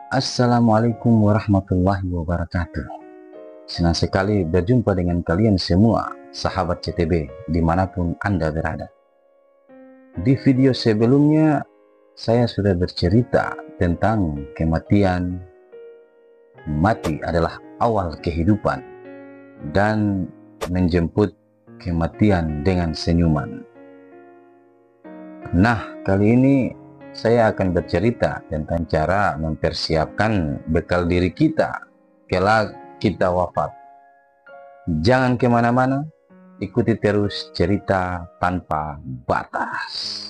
Assalamualaikum warahmatullahi wabarakatuh. Senang sekali berjumpa dengan kalian semua, sahabat CTB, dimanapun Anda berada. Di video sebelumnya, saya sudah bercerita tentang kematian. Mati adalah awal kehidupan dan menjemput kematian dengan senyuman. Nah, kali ini saya akan bercerita tentang cara mempersiapkan bekal diri kita kelak kita wafat. Jangan kemana-mana, ikuti terus cerita tanpa batas.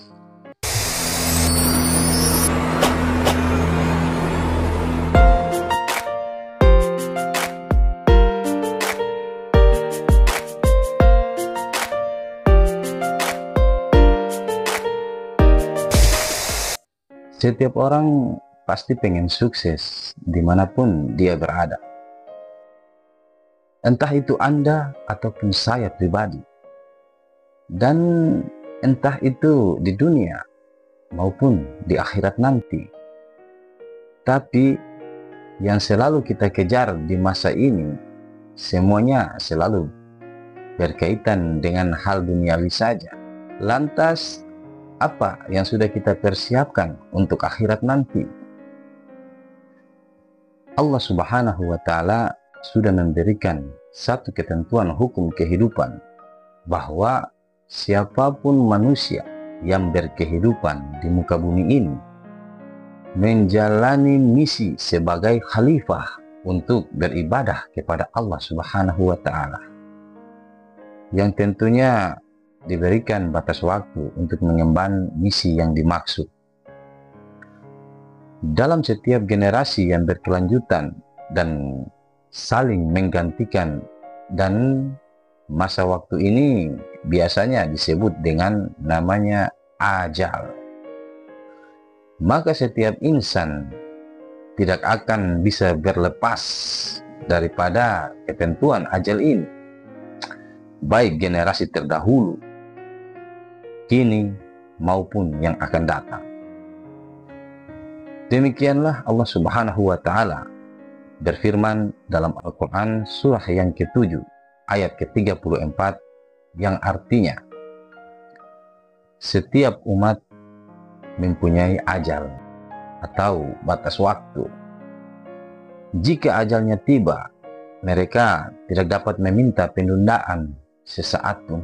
Setiap orang pasti pengen sukses dimanapun dia berada. Entah itu Anda ataupun saya pribadi. Dan entah itu di dunia maupun di akhirat nanti. Tapi yang selalu kita kejar di masa ini, semuanya selalu berkaitan dengan hal duniawi saja. Lantas, apa yang sudah kita persiapkan untuk akhirat nanti? Allah Subhanahu wa Ta'ala sudah memberikan satu ketentuan hukum kehidupan, bahwa siapapun manusia yang berkehidupan di muka bumi ini menjalani misi sebagai khalifah untuk beribadah kepada Allah Subhanahu wa Ta'ala, yang tentunya diberikan batas waktu untuk mengemban misi yang dimaksud. Dalam setiap generasi yang berkelanjutan dan saling menggantikan, dan masa waktu ini biasanya disebut dengan namanya ajal. Maka setiap insan tidak akan bisa berlepas daripada ketentuan ajal ini, baik generasi terdahulu, kini maupun yang akan datang. Demikianlah Allah Subhanahu wa Ta'ala berfirman dalam Al-Quran surah yang ke-7 ayat ke-34, yang artinya setiap umat mempunyai ajal atau batas waktu. Jika ajalnya tiba, mereka tidak dapat meminta penundaan sesaat pun,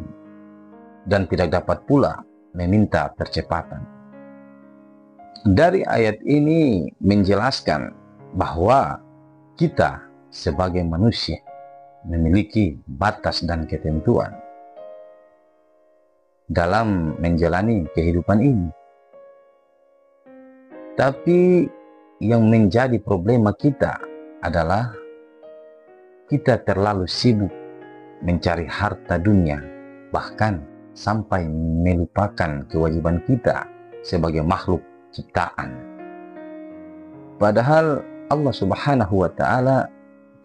dan tidak dapat pula meminta percepatan. Dari ayat ini menjelaskan bahwa kita sebagai manusia memiliki batas dan ketentuan dalam menjalani kehidupan ini. Tapi yang menjadi problema kita adalah kita terlalu sibuk mencari harta dunia, bahkan sampai melupakan kewajiban kita sebagai makhluk ciptaan. Padahal Allah Subhanahu wa Ta'ala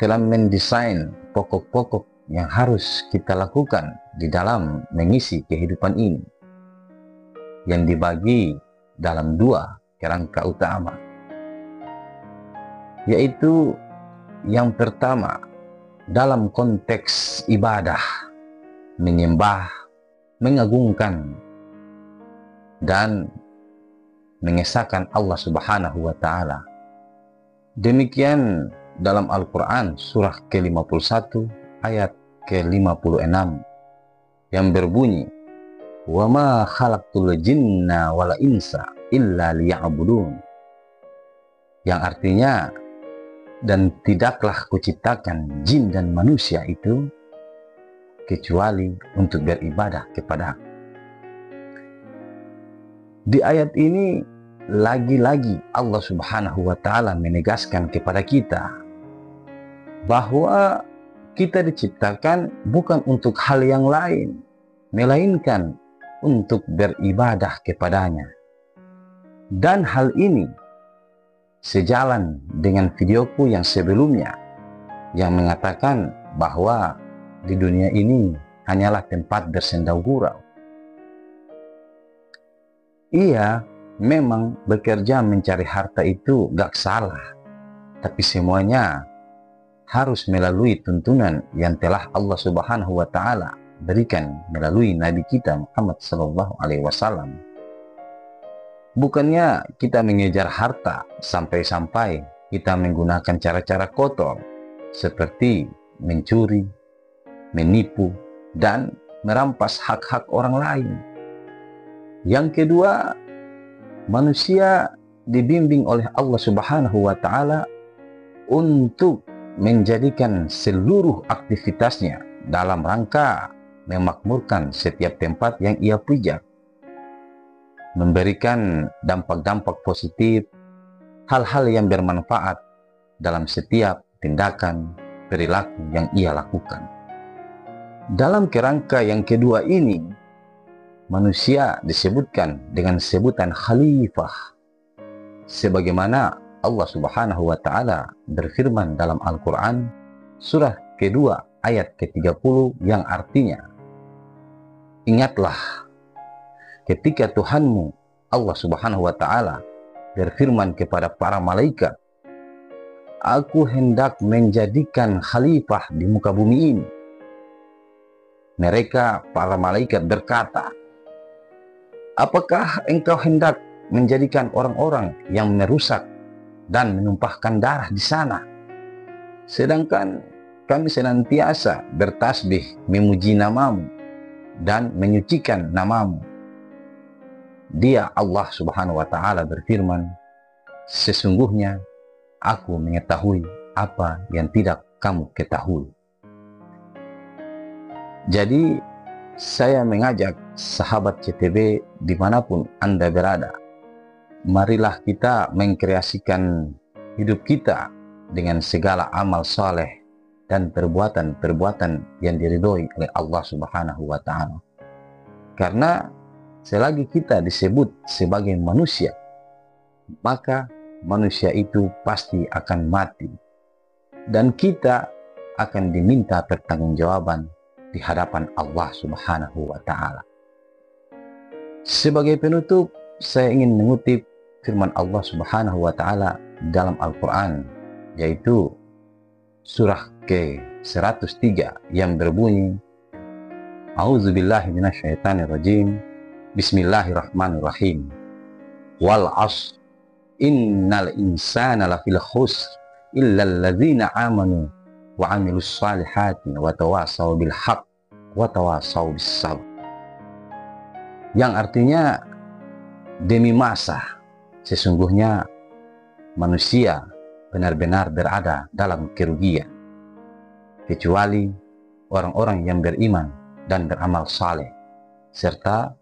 telah mendesain pokok-pokok yang harus kita lakukan di dalam mengisi kehidupan ini, yang dibagi dalam dua kerangka utama, yaitu yang pertama dalam konteks ibadah, menyembah, mengagungkan dan mengesahkan Allah Subhanahu wa Ta'ala. Demikian dalam Al-Quran surah ke-51 ayat ke-56 yang berbunyi, "Wa ma khalaqtul jinna wal insa illa liya'budun", yang artinya, dan tidaklah kuciptakan jin dan manusia itu kecuali untuk beribadah kepadaku. Di ayat ini lagi-lagi Allah Subhanahu wa Ta'ala menegaskan kepada kita bahwa kita diciptakan bukan untuk hal yang lain, melainkan untuk beribadah kepadanya. Dan hal ini sejalan dengan videoku yang sebelumnya, yang mengatakan bahwa di dunia ini hanyalah tempat bersendau gurau. Iya, memang bekerja mencari harta itu gak salah, tapi semuanya harus melalui tuntunan yang telah Allah Subhanahu wa Ta'ala berikan melalui Nabi kita Muhammad Sallallahu Alaihi Wasallam. Bukannya kita mengejar harta sampai-sampai kita menggunakan cara-cara kotor seperti mencuri, menipu, dan merampas hak-hak orang lain. Yang kedua, manusia dibimbing oleh Allah Subhanahu wa Ta'ala untuk menjadikan seluruh aktivitasnya dalam rangka memakmurkan setiap tempat yang ia pijak, memberikan dampak-dampak positif, hal-hal yang bermanfaat dalam setiap tindakan perilaku yang ia lakukan. Dalam kerangka yang kedua ini, manusia disebutkan dengan sebutan khalifah, sebagaimana Allah Subhanahu wa Ta'ala berfirman dalam Al-Quran surah kedua ayat ke-30 yang artinya, ingatlah ketika Tuhanmu Allah Subhanahu wa Ta'ala berfirman kepada para malaikat, aku hendak menjadikan khalifah di muka bumi ini. Mereka para malaikat berkata, apakah engkau hendak menjadikan orang-orang yang merusak dan menumpahkan darah di sana, sedangkan kami senantiasa bertasbih memuji namamu dan menyucikan namamu? Dia Allah Subhanahu wa Ta'ala berfirman, sesungguhnya aku mengetahui apa yang tidak kamu ketahui. Jadi saya mengajak sahabat CTB dimanapun Anda berada, marilah kita mengkreasikan hidup kita dengan segala amal saleh dan perbuatan-perbuatan yang diridhoi oleh Allah Subhanahu wa Ta'ala. Karena selagi kita disebut sebagai manusia, maka manusia itu pasti akan mati, dan kita akan diminta pertanggungjawaban di hadapan Allah Subhanahu wa Ta'ala. Sebagai penutup, saya ingin mengutip firman Allah Subhanahu wa Ta'ala dalam Al-Quran, yaitu surah ke-103 yang berbunyi, A'udzubillahi minasyaitonirrajim, Bismillahirrahmanirrahim. Wal 'ashr innal insana lafil khusr illal ladzina amanu wa 'amilus salihati wa tawasaw bil haqq wa tawasaw bis sabr. Yang artinya, demi masa, sesungguhnya manusia benar-benar berada dalam kerugian, kecuali orang-orang yang beriman dan beramal saleh, serta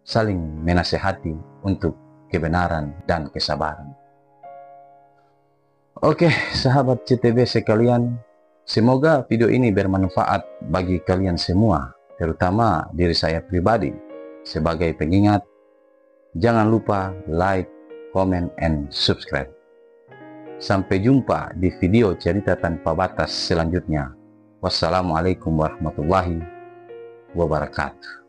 saling menasehati untuk kebenaran dan kesabaran. Oke, sahabat CTB sekalian, semoga video ini bermanfaat bagi kalian semua, terutama diri saya pribadi. Sebagai pengingat, jangan lupa like, comment, and subscribe. Sampai jumpa di video cerita tanpa batas selanjutnya. Wassalamualaikum warahmatullahi wabarakatuh.